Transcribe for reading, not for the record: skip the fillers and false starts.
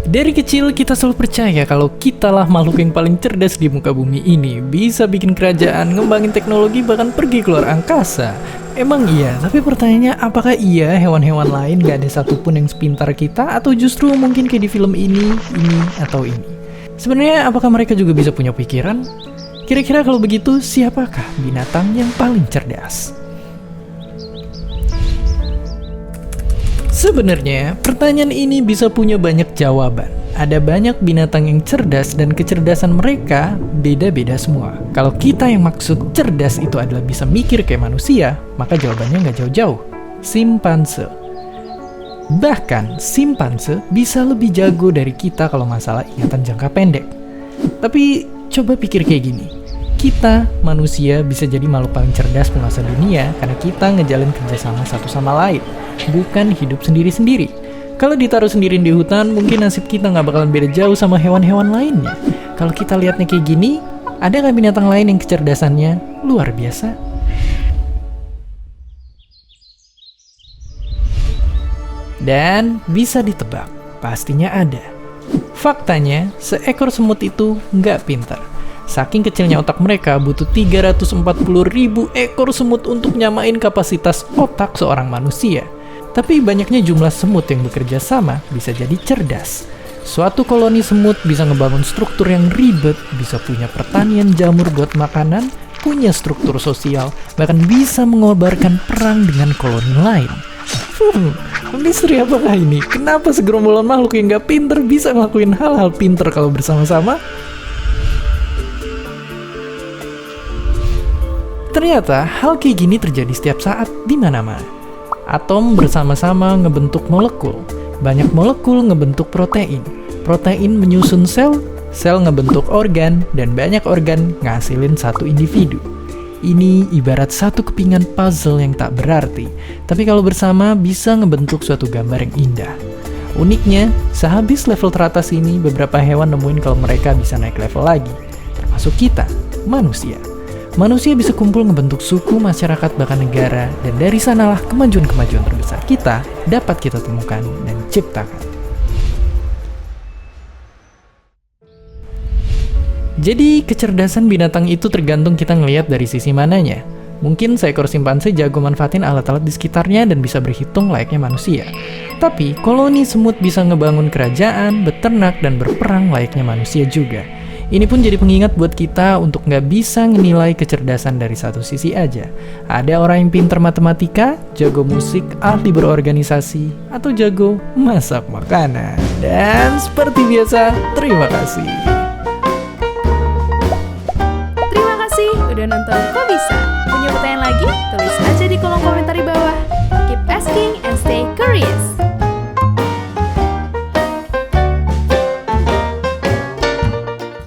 Dari kecil kita selalu percaya kalau kitalah makhluk yang paling cerdas di muka bumi ini. Bisa bikin kerajaan, ngembangin teknologi, bahkan pergi keluar angkasa. Emang iya, tapi pertanyaannya apakah iya hewan-hewan lain gak ada satupun yang sepintar kita? Atau justru mungkin kayak di film ini, atau ini? Sebenarnya apakah mereka juga bisa punya pikiran? Kira-kira kalau begitu, siapakah binatang yang paling cerdas? Sebenarnya, pertanyaan ini bisa punya banyak jawaban. Ada banyak binatang yang cerdas dan kecerdasan mereka beda-beda semua. Kalau kita yang maksud cerdas itu adalah bisa mikir kayak manusia, maka jawabannya nggak jauh-jauh. Simpanse. Bahkan, simpanse bisa lebih jago dari kita kalau masalah ingatan jangka pendek. Tapi, coba pikir kayak gini. Kita, manusia, bisa jadi makhluk paling cerdas penguasa dunia karena kita ngejalin kerjasama satu sama lain, bukan hidup sendiri-sendiri. Kalau ditaruh sendirian di hutan, mungkin nasib kita nggak bakalan beda jauh sama hewan-hewan lainnya. Kalau kita lihatnya kayak gini, ada nggak binatang lain yang kecerdasannya luar biasa? Dan bisa ditebak, pastinya ada. Faktanya, seekor semut itu nggak pintar. Saking kecilnya otak mereka, butuh 340.000 ekor semut untuk nyamain kapasitas otak seorang manusia. Tapi banyaknya jumlah semut yang bekerja sama bisa jadi cerdas. Suatu koloni semut bisa ngebangun struktur yang ribet, bisa punya pertanian jamur buat makanan, punya struktur sosial, bahkan bisa mengobarkan perang dengan koloni lain. Misteri apakah ini? Kenapa segerombolan makhluk yang gak pinter bisa ngelakuin hal-hal pinter kalau bersama-sama? Ternyata hal kayak gini terjadi setiap saat di mana-mana. Atom bersama-sama ngebentuk molekul. Banyak molekul ngebentuk protein. Protein menyusun sel, sel ngebentuk organ, dan banyak organ ngasilin satu individu. Ini ibarat satu kepingan puzzle yang tak berarti, tapi kalau bersama bisa ngebentuk suatu gambar yang indah. Uniknya, sehabis level teratas ini, beberapa hewan nemuin kalau mereka bisa naik level lagi, termasuk kita, manusia. Manusia bisa kumpul ngebentuk suku, masyarakat, bahkan negara, dan dari sanalah kemajuan-kemajuan terbesar kita dapat kita temukan dan ciptakan. Jadi, kecerdasan binatang itu tergantung kita ngelihat dari sisi mananya. Mungkin seekor simpanse jago manfaatin alat-alat di sekitarnya dan bisa berhitung layaknya manusia. Tapi, koloni semut bisa ngebangun kerajaan, beternak, dan berperang layaknya manusia juga. Ini pun jadi pengingat buat kita untuk nggak bisa menilai kecerdasan dari satu sisi aja. Ada orang yang pintar matematika, jago musik, ahli berorganisasi, atau jago masak makanan. Dan seperti biasa, terima kasih. Terima kasih udah nonton Kok Bisa. Punya pertanyaan lagi? Tulis aja di kolom komentar di bawah. Keep asking